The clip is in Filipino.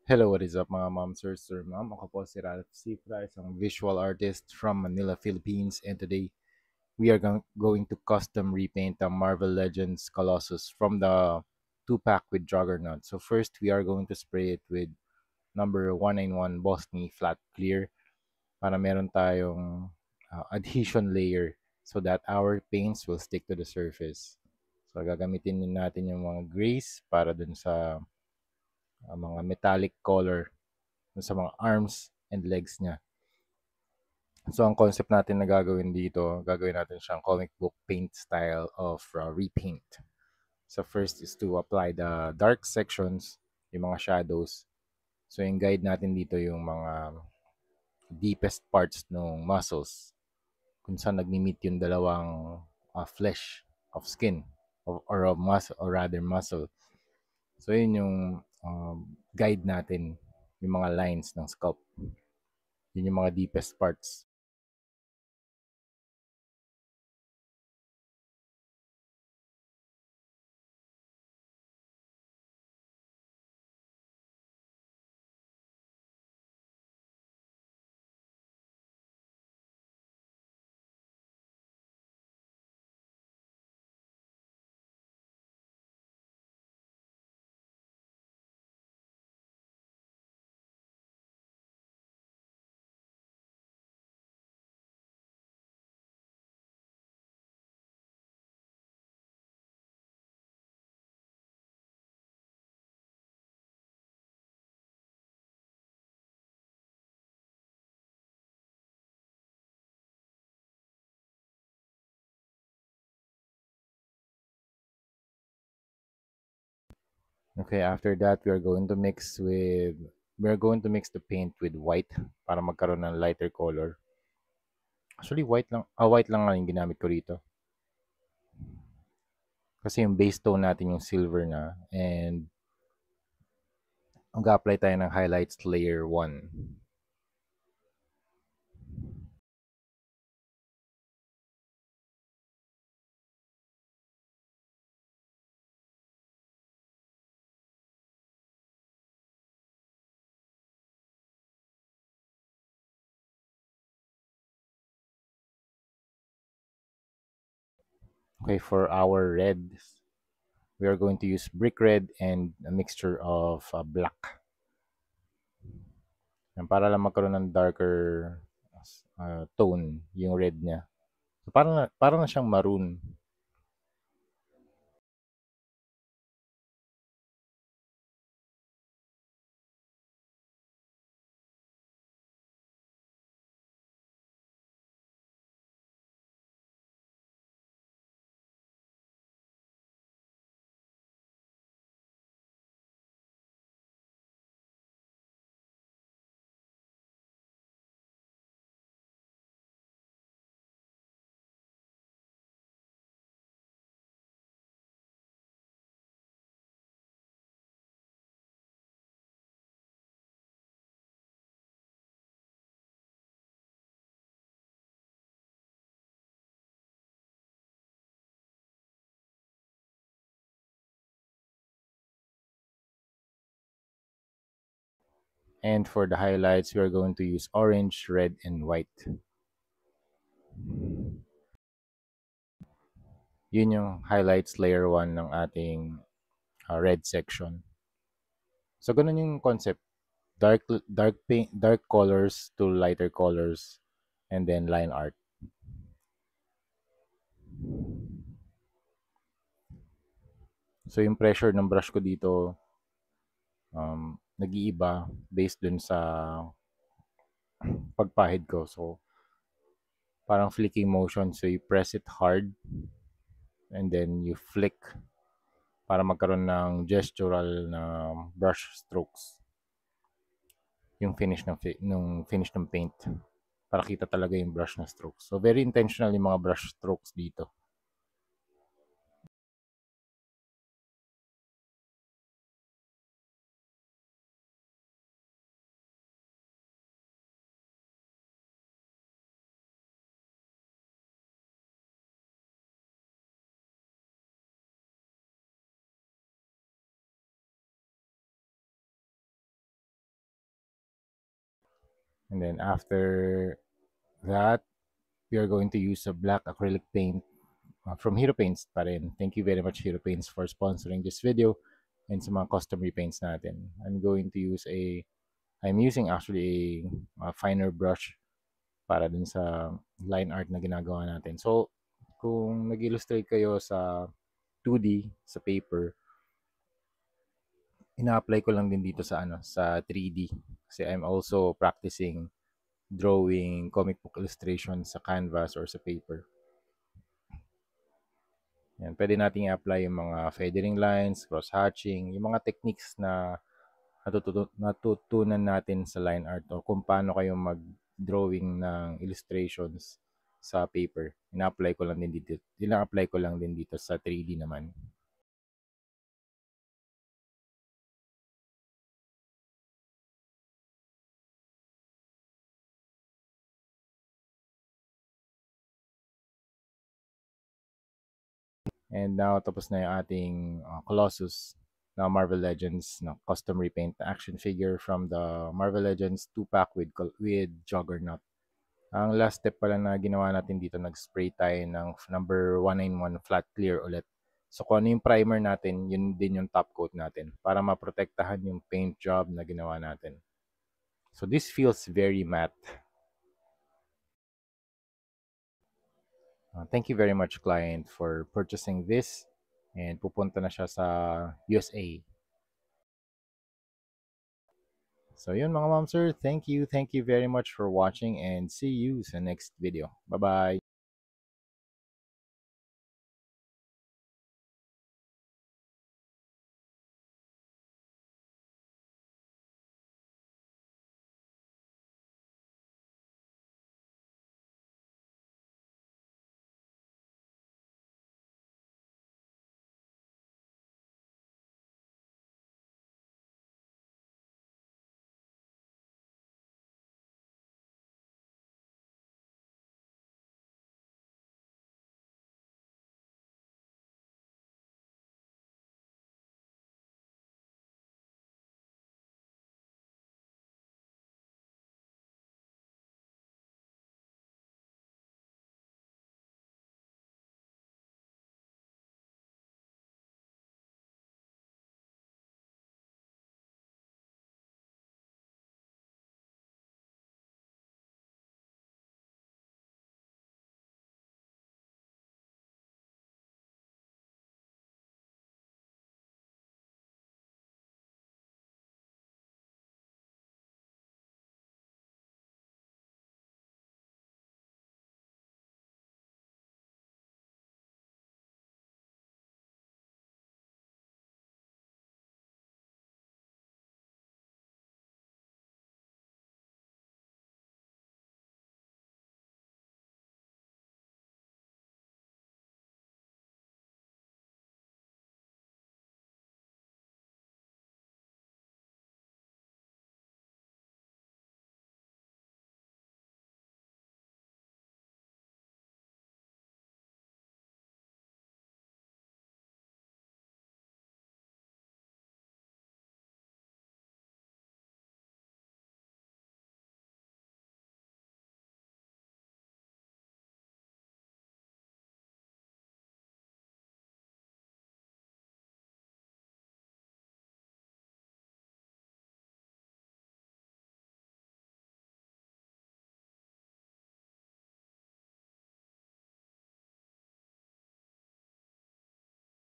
Hello, what is up mga ma'am, sir, ma'am? Ako po si Ralph Cifra, isang visual artist from Manila, Philippines. And today, we are going to custom repaint the Marvel Legends Colossus from the 2-pack with Juggernaut. So first, we are going to spray it with number 191 Bosny Flat Clear para meron tayong adhesion layer so that our paints will stick to the surface. So gagamitin din natin yung mga grays para dun sa mga metallic color sa mga arms and legs niya. So, ang concept natin na gagawin dito, gagawin natin siyang comic book paint style of repaint. So, first is to apply the dark sections, yung mga shadows. So, yung guide natin dito yung mga deepest parts ng muscles, kung saan nagmi-meet yung dalawang flesh of skin or of muscle, or rather muscle. So, yun yung guide natin, yung mga lines ng sculpt. Yun yung mga deepest parts. Okay, after that, we're going to mix the paint with white para magkaroon ng lighter color. Actually, white lang nga yung ginamit ko rito. Kasi yung base tone natin yung silver na, and mag-apply tayo ng highlights layer 1. Okay, for our reds, we are going to use brick red and a mixture of black. Yan, para lang magkaroon ng darker tone yung red niya. So, parang na siyang maroon. And for the highlights, we are going to use orange, red, and white. Yun yung highlights layer 1 ng ating red section. So, ganun yung concept. Dark paint, dark colors to lighter colors, and then line art. So, yung pressure ng brush ko dito, nag-iiba based dun sa pagpahid ko. So, parang flicking motion. So, you press it hard and then you flick para magkaroon ng gestural na brush strokes yung finish ng paint para kita talaga yung brush na strokes. So very intentional yung mga brush strokes dito. And then after that, we are going to use a black acrylic paint from Hero Paints pa rin. Thank you very much, Hero Paints, for sponsoring this video and sa mga custom repaints natin. I'm using actually a finer brush para dun sa line art na ginagawa natin. So, kung nag-illustrate kayo sa 2D, sa paper, ina-apply ko lang din dito sa sa 3D. Kasi I'm also practicing drawing comic book illustration sa canvas or sa paper. Yan, pwede nating i-apply yung mga feathering lines, cross-hatching, yung mga techniques na natutunan natin sa line art o kung paano kayo mag-drawing ng illustrations sa paper. Ina-apply ko lang din dito sa 3D naman. And now, tapos na yung ating Colossus na Marvel Legends na custom repaint na action figure from the Marvel Legends 2-pack with Juggernaut. Ang last step pala na ginawa natin dito, nag-spray tayo ng number 191 flat clear ulit. So kung ano yung primer natin, yun din yung top coat natin para maprotektahan yung paint job na ginawa natin. So this feels very matte. Thank you very much, client, for purchasing this, and pupunta na siya sa USA. So yun mga ma'am sir, thank you very much for watching and see you sa next video. Bye-bye!